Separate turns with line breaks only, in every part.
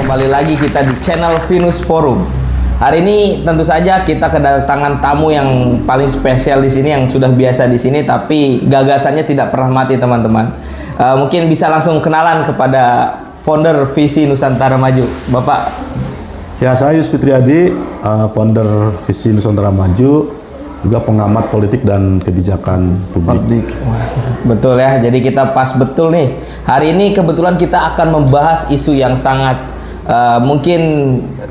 kembali lagi kita di channel Venus Forum. Hari ini tentu saja kita kedatangan tamu yang paling spesial di sini, yang sudah biasa di sini, tapi gagasannya tidak pernah mati, teman-teman. Mungkin bisa langsung kenalan kepada founder Visi Nusantara Maju, Bapak.
Ya, saya Yus Fitriadi, founder Visi Nusantara Maju, juga pengamat politik dan kebijakan publik.
Betul ya, jadi kita pas betul nih. Hari ini kebetulan kita akan membahas isu yang sangat mungkin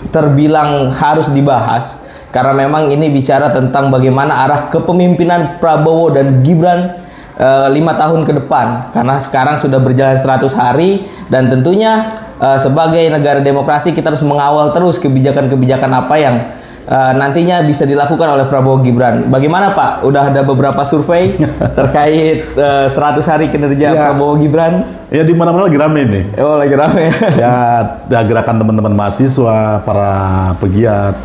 terbilang harus dibahas, karena memang ini bicara tentang bagaimana arah kepemimpinan Prabowo dan Gibran 5 tahun ke depan. Karena sekarang sudah berjalan 100 hari dan tentunya sebagai negara demokrasi kita harus mengawal terus kebijakan-kebijakan apa yang nantinya bisa dilakukan oleh Prabowo Gibran. Bagaimana Pak? Udah ada beberapa survei terkait 100 hari kinerja Prabowo Gibran?
Ya, di mana-mana lagi rame nih.
Oh, lagi rame.
Ya, gerakan teman-teman mahasiswa, para pegiat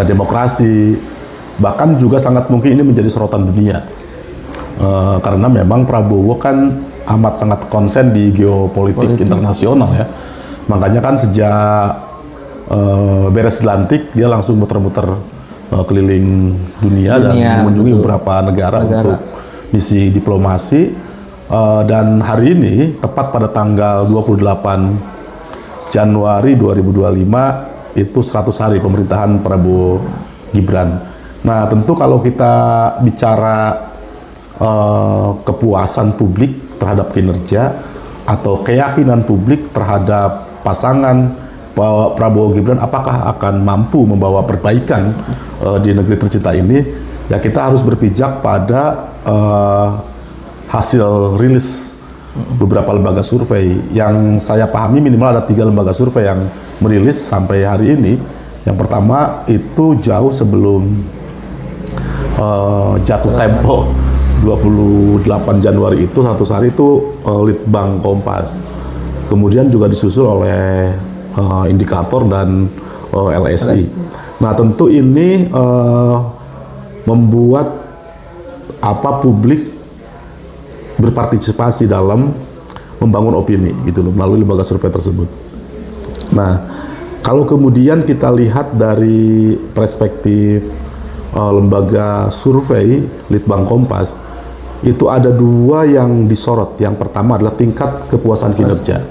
demokrasi, bahkan juga sangat mungkin ini menjadi sorotan dunia. Karena memang Prabowo kan amat sangat konsen di geopolitik internasional ya. Makanya kan sejak beres dilantik, dia langsung muter-muter keliling dunia dan mengunjungi beberapa negara untuk misi diplomasi. Dan hari ini, tepat pada tanggal 28 Januari 2025, itu 100 hari pemerintahan Prabowo Gibran. Nah, tentu kalau kita bicara kepuasan publik terhadap kinerja atau keyakinan publik terhadap pasangan Prabowo Gibran, apakah akan mampu membawa perbaikan di negeri tercinta ini, ya kita harus berpijak pada hasil rilis beberapa lembaga survei. Yang saya pahami minimal ada 3 lembaga survei yang merilis sampai hari ini. Yang pertama itu jauh sebelum jatuh tempo 28 Januari itu, 100 hari itu Litbang Kompas. Kemudian juga disusul oleh Indikator dan LSI. Nah, tentu ini membuat publik berpartisipasi dalam membangun opini gitu loh melalui lembaga survei tersebut. Nah, kalau kemudian kita lihat dari perspektif lembaga survei Litbang Kompas, itu ada 2 yang disorot. Yang pertama adalah tingkat kepuasan kinerja.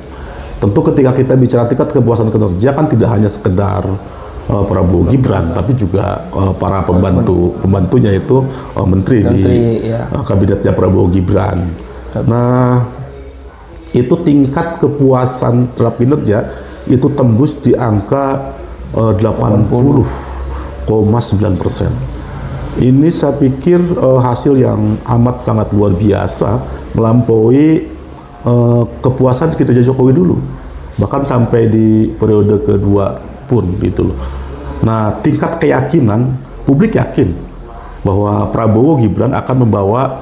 Tentu ketika kita bicara tingkat kepuasan kinerja kan tidak hanya sekedar Prabowo Gibran, tapi juga para pembantunya itu menteri di kabinetnya Prabowo Gibran. Nah, itu tingkat kepuasan terhadap kinerja itu tembus di angka 80,9%. Ini saya pikir hasil yang amat sangat luar biasa, melampaui kepuasan kinerja Jokowi dulu, bahkan sampai di periode kedua pun gitu loh. Nah, tingkat keyakinan publik yakin bahwa Prabowo Gibran akan membawa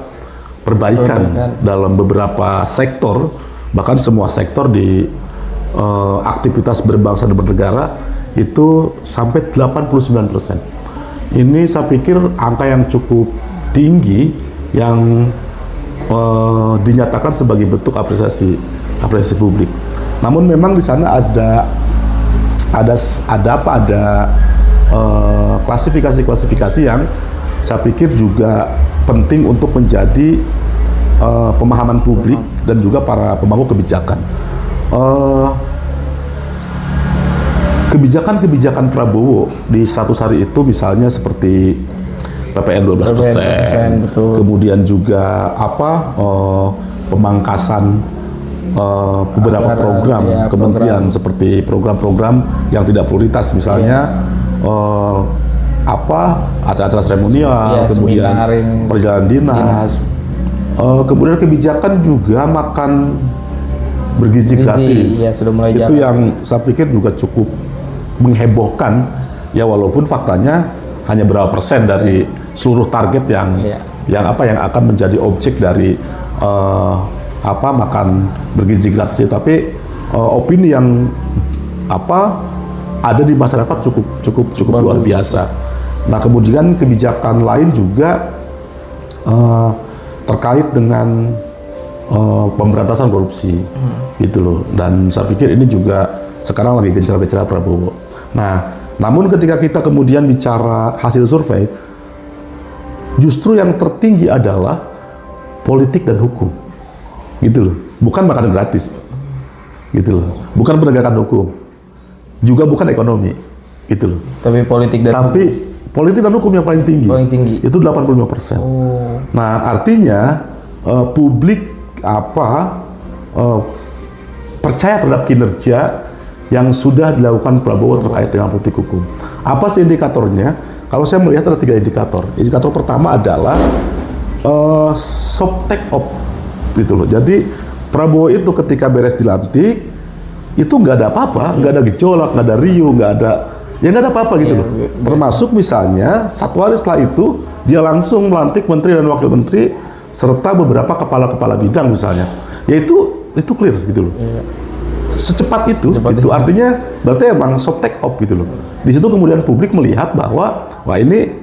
perbaikan dalam beberapa sektor, bahkan semua sektor di aktivitas berbangsa dan bernegara itu sampai 89%. Ini saya pikir angka yang cukup tinggi yang dinyatakan sebagai bentuk apresiasi publik. Namun memang di sana ada klasifikasi yang saya pikir juga penting untuk menjadi pemahaman publik dan juga para pemangku kebijakan. Kebijakan Prabowo di 100 hari itu misalnya seperti PPN 12%, kemudian juga pemangkasan beberapa program kementerian seperti program-program yang tidak prioritas, misalnya acara-acara seremonial, kemudian perjalanan dinas, kemudian kebijakan juga makan bergizi gratis. Itu yang saya pikir juga cukup menghebohkan ya, walaupun faktanya hanya berapa persen dari seluruh target yang akan menjadi objek dari makan bergizi gratis, tapi opini yang ada di masyarakat cukup luar biasa. Nah, kemudian kebijakan lain juga terkait dengan pemberantasan korupsi, gitu loh. Dan saya pikir ini juga sekarang lagi gencar-gencar Prabowo. Nah, namun ketika kita kemudian bicara hasil survei, justru yang tertinggi adalah politik dan hukum, gitu loh. Bukan makanan gratis, gitu loh. Bukan penegakan hukum, juga bukan ekonomi, gitu loh.
Tapi politik dan
hukum yang paling tinggi.
Paling tinggi.
Itu 85%.
Oh.
Nah, artinya publik percaya terhadap kinerja yang sudah dilakukan Prabowo terkait dengan politik hukum. Apa sih indikatornya? Kalau saya melihat ada 3 indikator. Indikator pertama adalah soft take off, gitu loh. Jadi Prabowo itu ketika beres dilantik itu nggak ada apa-apa, nggak ada gejolak, nggak ada riuh, nggak ada apa-apa gitu loh. Termasuk misalnya 1 hari setelah itu dia langsung melantik menteri dan wakil menteri serta beberapa kepala-kepala bidang misalnya. Yaitu clear gitu loh. Secepat itu. Artinya berarti emang soft take off gitu loh. Di situ kemudian publik melihat bahwa wah ini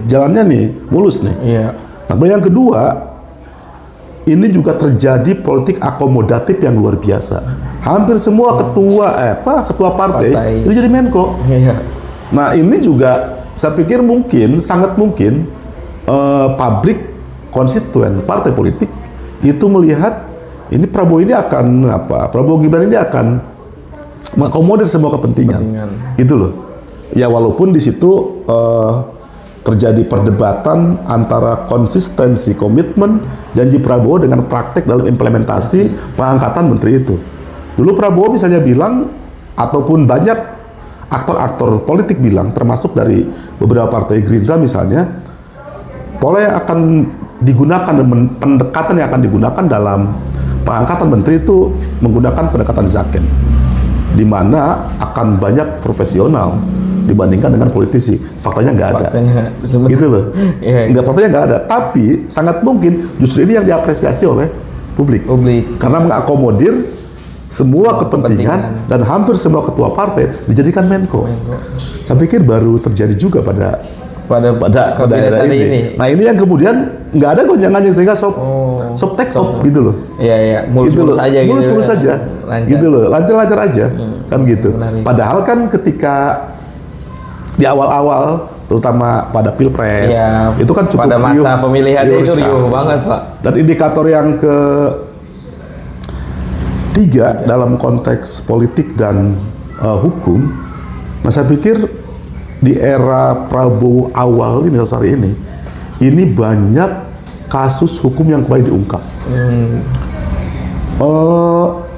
jalannya nih mulus nih.
Iya.
Nah, yang kedua, ini juga terjadi politik akomodatif yang luar biasa. Hampir semua ketua partai itu jadi Menko.
Iya.
Nah, ini juga saya pikir sangat mungkin publik konstituen partai politik itu melihat ini Prabowo Gibran ini akan mengakomodir semua kepentingan. Gitu loh. Ya walaupun di situ terjadi perdebatan antara konsistensi komitmen janji Prabowo dengan praktek dalam implementasi pengangkatan menteri itu. Dulu Prabowo misalnya bilang, ataupun banyak aktor-aktor politik bilang, termasuk dari beberapa partai Gerindra misalnya, pola yang akan digunakan, pendekatan yang akan digunakan dalam pengangkatan menteri itu menggunakan pendekatan Zaken, di mana akan banyak profesional dibandingkan dengan politisi. Faktanya nggak ada. Gitu loh. Faktanya nggak ada. Tapi sangat mungkin justru ini yang diapresiasi oleh publik. Karena mengakomodir semua kepentingan dan hampir semua ketua partai dijadikan Menko. Saya pikir baru terjadi juga pada era ini. Nah, ini yang kemudian nggak ada gonjangannya sehingga soft take off gitu loh.
Iya, mulus-mulus aja gitu.
Mulus-mulus aja. Gitu loh, lancar-lancar aja. Kan gitu. Padahal kan ketika di awal-awal, terutama pada Pilpres, itu kan cukup
pada masa pemilihan itu riuh banget, Pak.
Dan indikator yang ketiga dalam konteks politik dan hukum, nah saya pikir di era Prabowo awal ini, hari ini banyak kasus hukum yang kembali diungkap.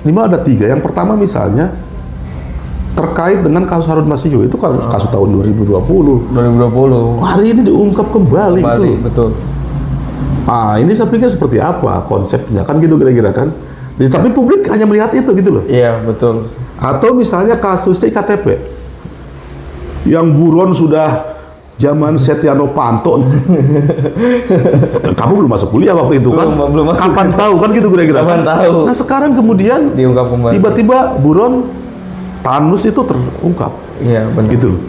Minimal ada 3. Yang pertama misalnya terkait dengan kasus Harun Masihu, itu kan kasus tahun 2020. Hari ini diungkap kembali gitu.
Betul.
Ini saya pikir seperti apa konsepnya, kan gitu kira-kira kan. Tapi publik hanya melihat itu gitu loh.
Iya, betul.
Atau misalnya kasus IKTP yang buron sudah zaman Setia Novanto. Kamu belum masuk kuliah waktu itu kan?
Belum masuk.
Kapan tahu kan gitu kira-kira.
Kapan tahu.
Nah, sekarang kemudian
diungkap kembali.
Tiba-tiba buron Panus itu terungkap.
Iya, benar.
Gitu loh.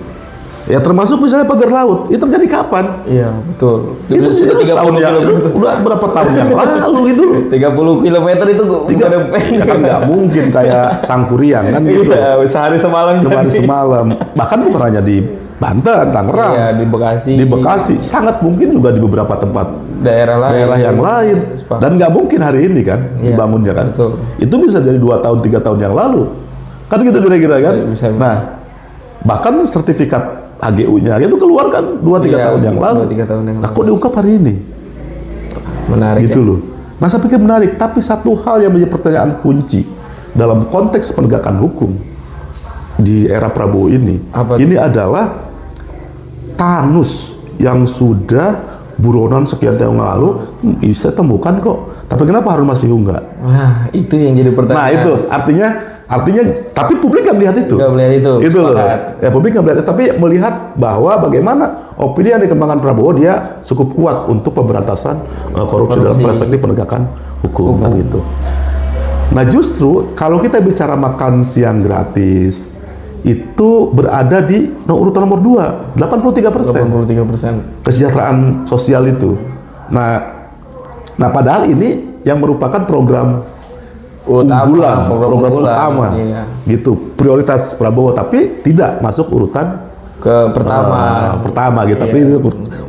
Ya termasuk misalnya pagar laut, itu terjadi kapan?
Iya, betul.
Itu sudah tahun yang udah berapa tahun yang lalu gitu loh.
30 km itu bukan
ya kan nggak mungkin kayak Sangkuriang kan gitu.
Iya, sehari semalam.
Bahkan bukan hanya di Banten, Tangerang.
Iya, di Bekasi.
Di Bekasi, sangat mungkin juga di beberapa tempat daerah yang lain. Dan nggak mungkin hari ini kan dibangunnya kan.
Betul.
Itu bisa dari 2 tahun, 3 tahun yang lalu. Kan gitu kira-kira kan.
Bisa.
Nah, bahkan sertifikat HGU-nya itu keluar kan 2-3 tahun yang lalu. Nah, kok diungkap hari ini?
Menarik
gitu loh. Nah, saya pikir menarik. Tapi satu hal yang menjadi pertanyaan kunci dalam konteks penegakan hukum di era Prabowo ini, ini adalah Tanus yang sudah buronan sekian tahun lalu bisa temukan kok. Tapi kenapa Harun Masihu enggak?
Nah, itu yang jadi pertanyaan.
Nah, itu artinya, tapi publik nggak melihat itu.
Nggak melihat itu.
Itu loh. Ya, publik nggak melihat itu, tapi melihat bahwa bagaimana opini yang dikembangkan Prabowo dia cukup kuat untuk pemberantasan korupsi dalam perspektif penegakan hukum. Kan gitu. Nah, justru kalau kita bicara makan siang gratis, itu berada di urutan nomor 2, 83%.
83%.
Kesejahteraan sosial itu. Nah, Nah, padahal ini yang merupakan program unggulan, program utama,
iya.
gitu, prioritas Prabowo, tapi tidak masuk urutan
Ke pertama,
gitu, tapi itu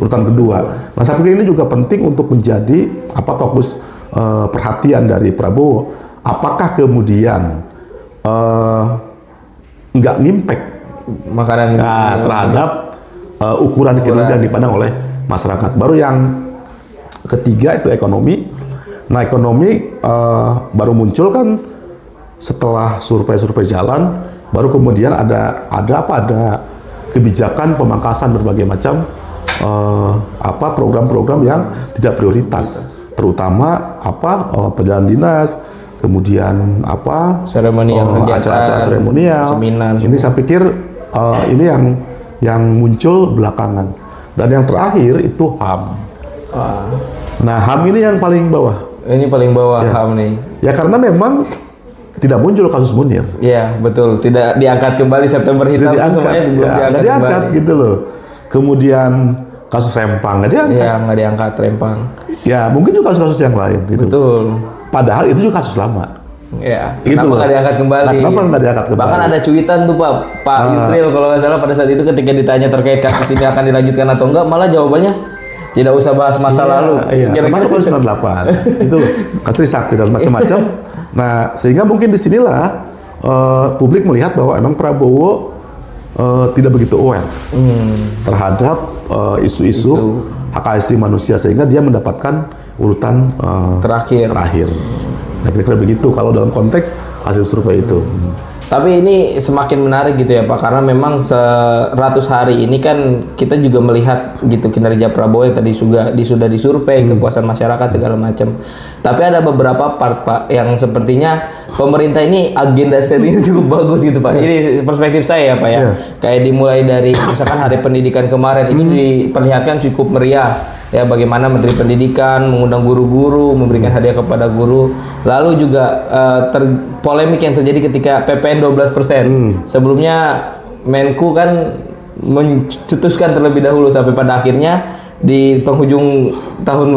urutan kedua. Nah, saya pikir ini juga penting untuk menjadi fokus perhatian dari Prabowo. Apakah kemudian nggak ngimpact
makanan
terhadap ukuran kinerja yang dipandang oleh masyarakat. Baru yang ketiga itu ekonomi. Nah, ekonomi baru muncul kan setelah survei-survei jalan, baru kemudian ada kebijakan pemangkasan berbagai macam program-program yang tidak prioritas, terutama perjalanan dinas, kemudian acara-acara seremonial,
seminar.
Ini saya pikir ini yang muncul belakangan. Dan yang terakhir itu HAM. Nah, HAM ini yang paling bawah.
Ini paling bawah
Ya.
HAM nih.
Ya karena memang tidak muncul kasus Munir.
Iya, betul. Tidak diangkat kembali September Hitam itu semuanya belum
nggak diangkat
kembali.
gitu loh. Kemudian kasus Rempang nggak diangkat.
Iya, nggak diangkat Rempang.
Ya mungkin juga kasus-kasus yang lain gitu.
Betul.
Padahal itu juga kasus lama.
Iya.
Gitu
Kenapa
loh.
nggak diangkat kembali?
Nah, kenapa nggak diangkat kembali?
Bahkan ada cuitan tuh Pak Yusril kalau nggak salah pada saat itu ketika ditanya terkait kasus ini akan dilanjutkan atau enggak, malah jawabannya tidak usah bahas masa lalu.
Iya, termasuk tahun 98. Itu Trisakti dan macam-macam. Nah, sehingga mungkin disinilah publik melihat bahwa emang Prabowo tidak begitu aware terhadap isu-isu hak asasi manusia, sehingga dia mendapatkan urutan terakhir. Nah, kira-kira begitu kalau dalam konteks hasil survei itu.
Tapi ini semakin menarik gitu ya Pak, karena memang 100 hari ini kan kita juga melihat gitu kinerja Prabowo yang tadi sudah disurvei, kepuasan masyarakat segala macam. Tapi ada beberapa part Pak yang sepertinya pemerintah ini agenda settingnya cukup bagus gitu Pak. Ini perspektif saya ya Pak ya. Kayak dimulai dari misalkan Hari Pendidikan kemarin itu diperlihatkan cukup meriah. Ya, bagaimana Menteri Pendidikan mengundang guru-guru, memberikan hadiah kepada guru. Lalu juga polemik yang terjadi ketika PPN 12%. Sebelumnya Menku kan mencetuskan terlebih dahulu sampai pada akhirnya di penghujung tahun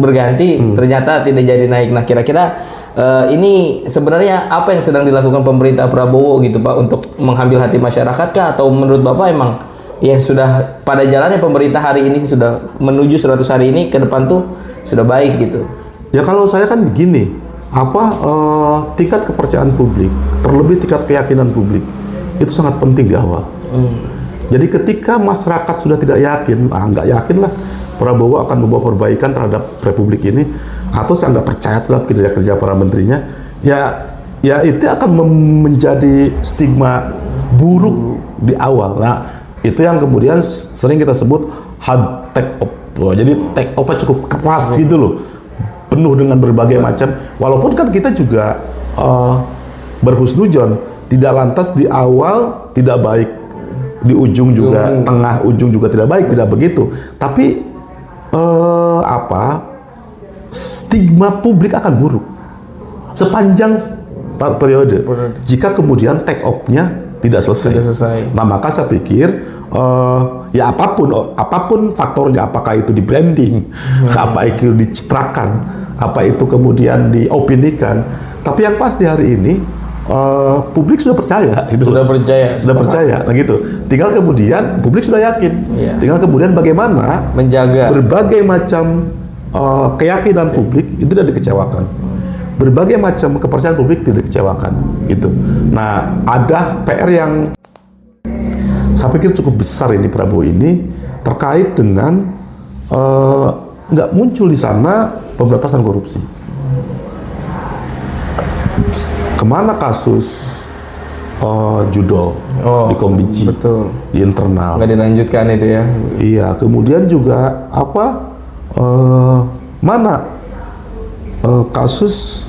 berganti ternyata tidak jadi naik. Nah, kira-kira ini sebenarnya apa yang sedang dilakukan pemerintah Prabowo gitu Pak untuk mengambil hati masyarakat kah, atau menurut Bapak emang ya sudah pada jalannya pemerintah hari ini sudah menuju 100 hari ini ke depan tuh sudah baik gitu?
Ya kalau saya kan begini, tingkat kepercayaan publik, terlebih tingkat keyakinan publik itu sangat penting di awal. Jadi ketika masyarakat sudah tidak yakin, nggak yakin lah Prabowo akan membawa perbaikan terhadap Republik ini, atau saya nggak percaya terhadap kerja-kerja para menterinya, ya itu akan menjadi stigma buruk di awal. Nah, itu yang kemudian sering kita sebut hard take off. Jadi take off-nya cukup keras gitu loh, penuh dengan berbagai macam. Walaupun kan kita juga berhusnudzon, tidak lantas di awal tidak baik, di ujung juga, tengah ujung juga tidak baik, tidak begitu. Tapi stigma publik akan buruk sepanjang periode jika kemudian take off-nya tidak selesai. Nah, maka saya pikir ya apapun faktornya, apakah itu di branding, apa itu dicitrakan, apa itu kemudian diopinikan, tapi yang pasti hari ini publik sudah percaya, gitu.
Sudah percaya.
Nah gitu. Tinggal kemudian publik sudah yakin.
Iya.
Tinggal kemudian bagaimana
menjaga
berbagai macam keyakinan publik itu tidak dikecewakan. Berbagai macam kepercayaan publik tidak dikecewakan, gitu. Nah, ada PR yang saya pikir cukup besar ini Prabowo ini terkait dengan nggak muncul di sana pemberantasan korupsi. Kemana kasus judol di Komdiji,
betul,
di internal?
Nggak dilanjutkan itu ya?
Iya, kemudian juga mana kasus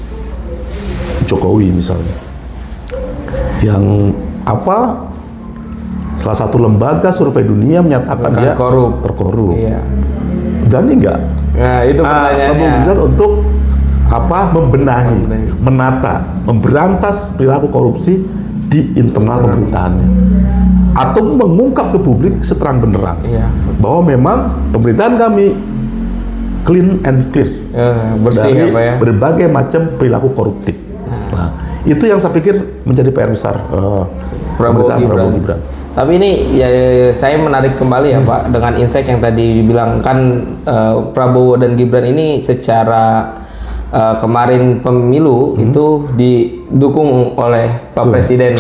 Jokowi misalnya, yang salah satu lembaga survei dunia menyatakan dia terkorup.
Iya.
Berani nggak?
Nah, itu pertanyaannya.
Kemudian untuk membenahi, menata, memberantas perilaku korupsi di internal pemerintahannya, atau mengungkap ke publik seterang benderang bahwa memang pemerintahan kami clean and clear
bersih
dari
apa ya?
berbagai macam perilaku koruptif. Nah, itu yang saya pikir menjadi PR besar pemerintahan Prabowo Gibran.
Tapi ini ya saya menarik kembali ya Pak dengan insight yang tadi dibilang kan Prabowo dan Gibran ini secara kemarin pemilu itu didukung oleh Pak Presiden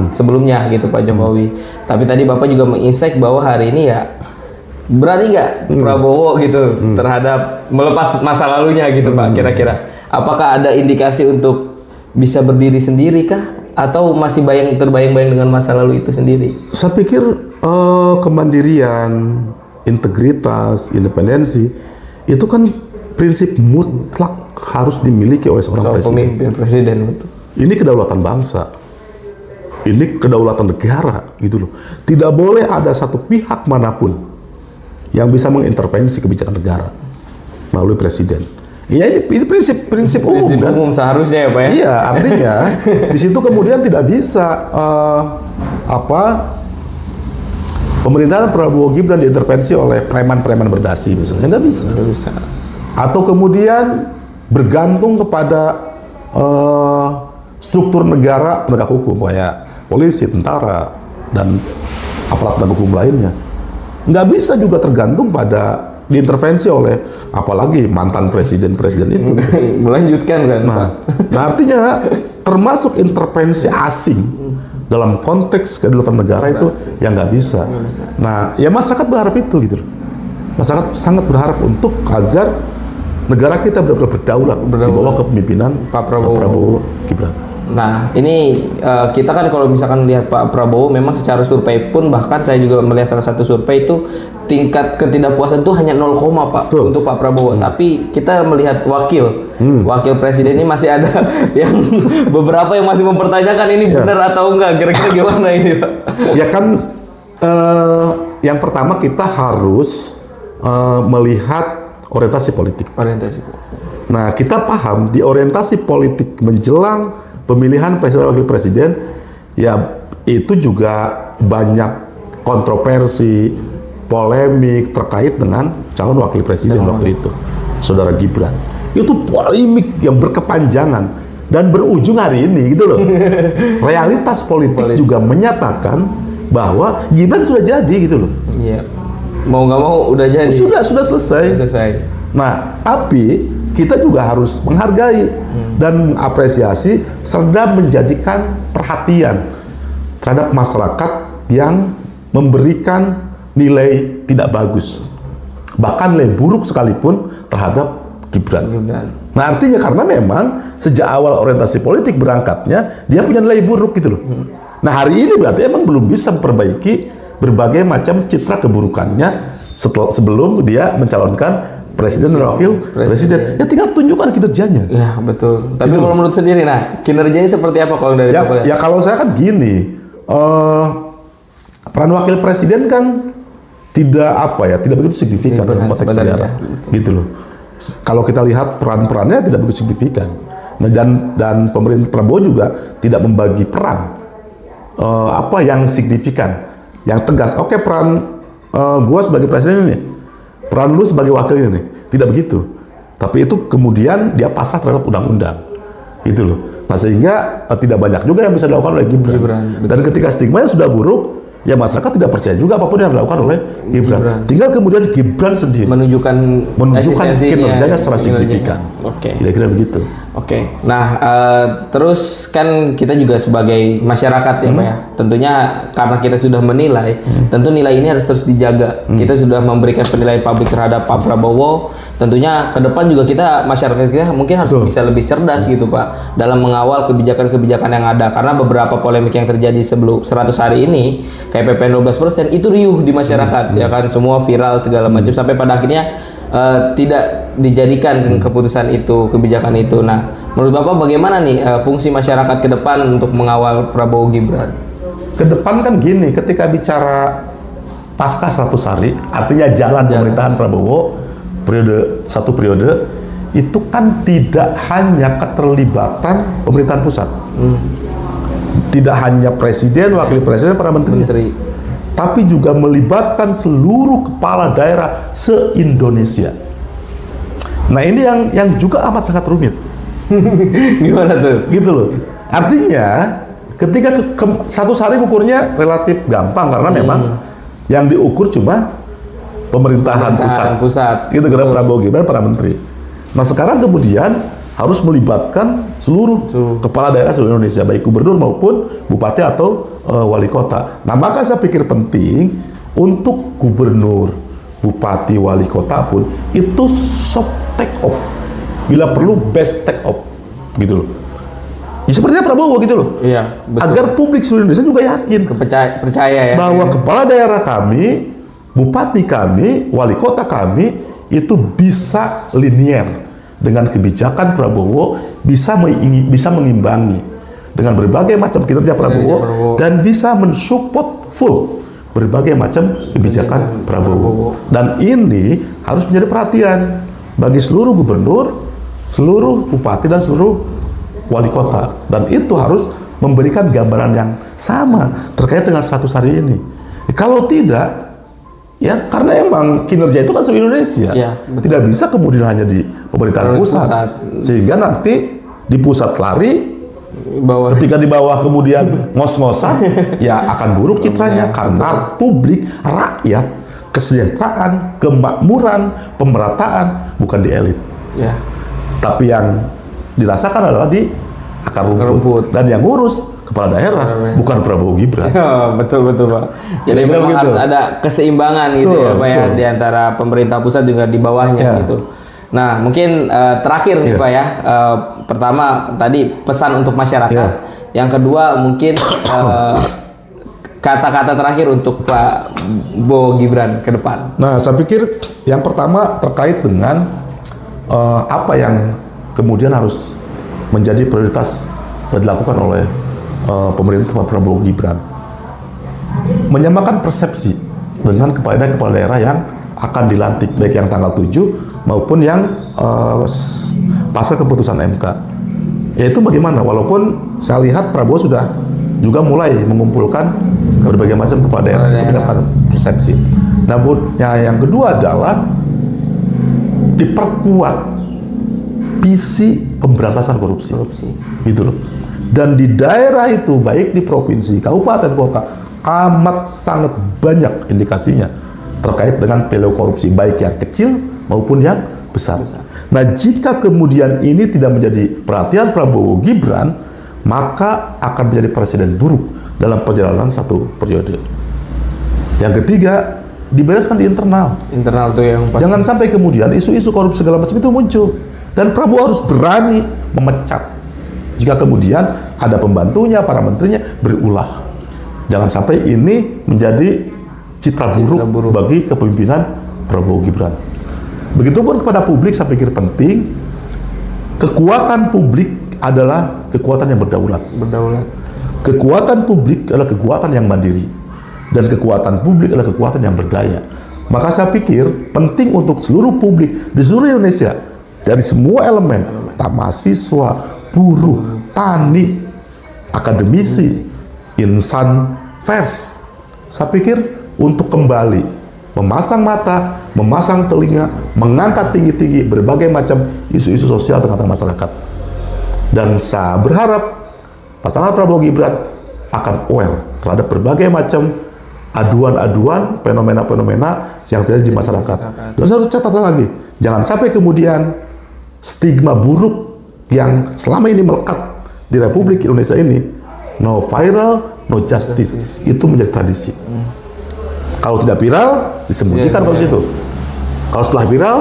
sebelumnya gitu Pak Jokowi. Tapi tadi Bapak juga menginsight bahwa hari ini ya berani nggak Prabowo gitu terhadap melepas masa lalunya gitu Pak kira-kira. Apakah ada indikasi untuk bisa berdiri sendiri kah? Atau masih terbayang-bayang dengan masa lalu itu sendiri?
Saya pikir kemandirian, integritas, independensi itu kan prinsip mutlak harus dimiliki oleh seorang
pemimpin presiden. Betul.
Ini kedaulatan bangsa, ini kedaulatan negara gitu loh. Tidak boleh ada satu pihak manapun yang bisa mengintervensi kebijakan negara melalui presiden. Ya ini prinsip umum kan?
Umum seharusnya ya Pak ya?
Iya, artinya di situ kemudian tidak bisa pemerintahan Prabowo Gibran diintervensi oleh preman-preman berdasi misalnya, nggak bisa. Atau kemudian bergantung kepada struktur negara penegak hukum kayak polisi, tentara, dan aparat penegak hukum lainnya. Nggak bisa juga tergantung pada diintervensi oleh apalagi mantan presiden itu.
Melanjutkan kan.
Nah artinya termasuk intervensi asing dalam konteks kedaulatan negara itu yang nggak bisa. Nah ya masyarakat berharap itu gitu loh. Masyarakat sangat berharap untuk agar negara kita benar-benar berdaulat di bawah kepemimpinan Pak Prabowo Gibran.
Nah, ini kita kan kalau misalkan lihat Pak Prabowo, memang secara survei pun, bahkan saya juga melihat salah satu survei itu tingkat ketidakpuasan itu hanya 0, Pak untuk Pak Prabowo. Tapi kita melihat wakil presiden ini masih ada yang beberapa yang masih mempertanyakan ini benar atau enggak. Kira-kira gimana ini, Pak?
Ya kan, yang pertama kita harus melihat orientasi politik. Nah, kita paham di orientasi politik menjelang pemilihan presiden dan wakil presiden, ya itu juga banyak kontroversi, polemik terkait dengan calon wakil presiden waktu itu, Saudara Gibran. Itu polemik yang berkepanjangan dan berujung hari ini, gitu loh. Realitas politik juga menyatakan bahwa Gibran sudah jadi, gitu loh.
Iya. Mau nggak mau udah jadi.
Sudah selesai. Nah, tapi kita juga harus menghargai dan apresiasi serta menjadikan perhatian terhadap masyarakat yang memberikan nilai tidak bagus, bahkan nilai buruk sekalipun terhadap Gibran. Nah artinya karena memang sejak awal orientasi politik berangkatnya dia punya nilai buruk gitu loh. Nah hari ini berarti emang belum bisa memperbaiki berbagai macam citra keburukannya sebelum dia mencalonkan presiden dan wakil presiden. Ya tinggal tunjukkan kinerjanya.
Ya betul. Tapi kalau menurut sendiri, nah kinerjanya seperti apa kalau dari
ya kalau saya kan gini, peran wakil presiden kan tidak begitu signifikan dalam konteks negara, gitu loh. Kalau kita lihat peran-perannya tidak begitu signifikan. Nah dan pemerintah Prabowo juga tidak membagi peran yang signifikan, yang tegas. Oke, peran gua sebagai presiden ini, peran lu sebagai wakil ini, tidak begitu. Tapi itu kemudian dia pasrah terhadap undang-undang, gitu loh. Nah sehingga tidak banyak juga yang bisa dilakukan oleh Gibran. Dan ketika stigmanya sudah buruk, ya masyarakat tidak percaya juga apapun yang dilakukan oleh Gibran. Tinggal kemudian Gibran sendiri menunjukkan kinerjanya secara signifikan. Kira-kira begitu.
Nah terus kan kita juga sebagai masyarakat ya Pak ya, tentunya karena kita sudah menilai, tentu nilai ini harus terus dijaga. Kita sudah memberikan penilaian publik terhadap Pak Prabowo, tentunya ke depan juga kita, masyarakat kita mungkin harus bisa lebih cerdas gitu Pak dalam mengawal kebijakan-kebijakan yang ada, karena beberapa polemik yang terjadi sebelum 100 hari ini kayak PPN 12% itu riuh di masyarakat ya kan, semua viral segala macam sampai pada akhirnya tidak dijadikan keputusan itu, kebijakan itu. Nah, menurut Bapak bagaimana nih fungsi masyarakat ke depan untuk mengawal Prabowo Gibran?
Ke depan kan gini, ketika bicara pasca 100 hari, artinya jalan pemerintahan Prabowo satu periode, itu kan tidak hanya keterlibatan pemerintahan pusat. Tidak hanya presiden, wakil presiden, para menteri. Tapi juga melibatkan seluruh kepala daerah se-Indonesia. Nah ini yang juga amat sangat rumit.
Gimana tuh?
Gitu loh. Artinya ketika 100 hari ukurnya relatif gampang karena memang yang diukur cuma pemerintahan pusat. Gitu karena Prabowo Gibran para menteri. Nah sekarang kemudian harus melibatkan seluruh kepala daerah seluruh Indonesia, baik gubernur maupun bupati atau wali kota. Nah maka saya pikir penting untuk gubernur, bupati, wali kota pun itu soft take off. Bila perlu best take off, gitu loh. Ya, sepertinya Prabowo gitu loh.
Iya, betul.
Agar publik seluruh Indonesia juga yakin
percaya ya
bahwa kepala daerah kami, bupati kami, wali kota kami itu bisa linier dengan kebijakan Prabowo, bisa mengimbangi dengan berbagai macam kinerja Prabowo dan bisa mensupport full berbagai macam kebijakan Prabowo. Dan ini harus menjadi perhatian bagi seluruh gubernur, seluruh bupati dan seluruh wali kota, dan itu harus memberikan gambaran yang sama terkait dengan 100 hari ini. Kalau tidak, ya karena emang kinerja itu kan seluruh Indonesia, ya, tidak bisa kemudian hanya di pemerintahan pusat, sehingga nanti di pusat lari, ketika di bawah kemudian ngos-ngosan, ya akan buruk citranya karena publik, rakyat, kesejahteraan, kemakmuran, pemerataan bukan di elit, tapi yang dirasakan adalah di akar rumput. Dan yang ngurus kepala daerah bukan Prabowo Gibran.
Betul Pak. Jadi memang harus ada keseimbangan gitu ya Pak ya, di antara pemerintah pusat juga di bawahnya gitu. Nah mungkin terakhir nih Pak ya, pertama tadi pesan untuk masyarakat, yang kedua mungkin kata-kata terakhir untuk Pak Bo Gibran ke depan.
Nah saya pikir yang pertama terkait dengan apa yang kemudian harus menjadi prioritas dilakukan oleh pemerintah Pak Prabowo Gibran, menyamakan persepsi dengan kepala daerah yang akan dilantik, baik yang tanggal 7 maupun yang pasca keputusan MK. Yaitu bagaimana, walaupun saya lihat Prabowo sudah juga mulai mengumpulkan berbagai macam kepala daerah untuk menyamakan persepsi. Namun yang kedua adalah diperkuat visi pemberantasan korupsi. Gitu loh. Dan di daerah itu, baik di provinsi, kabupaten, kota, amat sangat banyak indikasinya terkait dengan perilaku korupsi, baik yang kecil maupun yang besar. Nah, jika kemudian ini tidak menjadi perhatian Prabowo Gibran, maka akan menjadi presiden buruk dalam perjalanan satu periode. Yang ketiga, dibereskan di internal.
Internal tuh yang pasti.
Jangan sampai kemudian isu-isu korupsi segala macam itu muncul. Dan Prabowo harus berani memecat jika kemudian ada pembantunya, para menterinya berulah. Jangan sampai ini menjadi citra buruk bagi kepemimpinan Prabowo Gibran. Begitupun kepada publik, saya pikir penting, kekuatan publik adalah kekuatan yang berdaulat. Kekuatan publik adalah kekuatan yang mandiri. Dan kekuatan publik adalah kekuatan yang berdaya. Maka saya pikir penting untuk seluruh publik di seluruh Indonesia, dari semua elemen, mahasiswa, buruh, tani, akademisi, insan pers, saya pikir untuk kembali memasang mata, memasang telinga, mengangkat tinggi-tinggi berbagai macam isu-isu sosial tengah-tengah masyarakat. Dan saya berharap pasangan Prabowo Gibran akan aware terhadap berbagai macam aduan-aduan, fenomena-fenomena yang terjadi di masyarakat. Dan saya harus catatan lagi, jangan sampai kemudian stigma buruk yang selama ini melekat di Republik Indonesia ini, no viral, no justice, itu menjadi tradisi. Kalau tidak viral, disembunyikan kasus itu. Kalau setelah viral,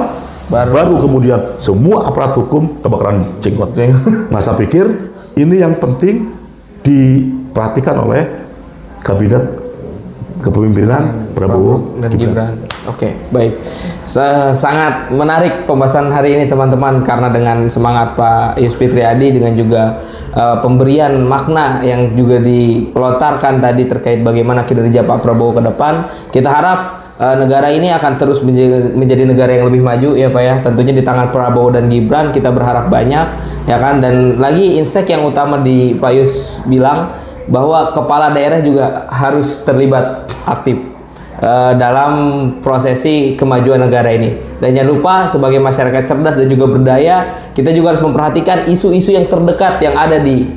baru kemudian semua aparat hukum kebakaran jenggot. Nah, saya pikir ini yang penting diperhatikan oleh kabinet kepemimpinan Prabowo
dan Gibran. Oke, baik. Sangat menarik pembahasan hari ini teman-teman, karena dengan semangat Pak Ius Fitriadi dengan juga pemberian makna yang juga dilontarkan tadi terkait bagaimana kinerja Pak Prabowo ke depan, kita harap negara ini akan terus menjadi negara yang lebih maju ya Pak ya. Tentunya di tangan Prabowo dan Gibran kita berharap banyak ya kan. Dan lagi insight yang utama di Pak Ius bilang bahwa kepala daerah juga harus terlibat aktif dalam prosesi kemajuan negara ini. Dan jangan lupa sebagai masyarakat cerdas dan juga berdaya, kita juga harus memperhatikan isu-isu yang terdekat yang ada di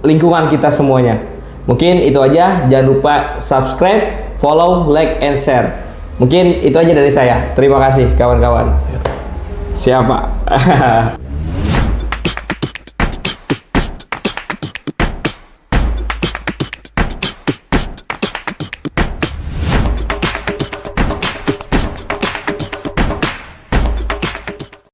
lingkungan kita semuanya. Mungkin itu aja. Jangan lupa subscribe, follow, like, and share. Mungkin itu aja dari saya. Terima kasih kawan-kawan. Siapa?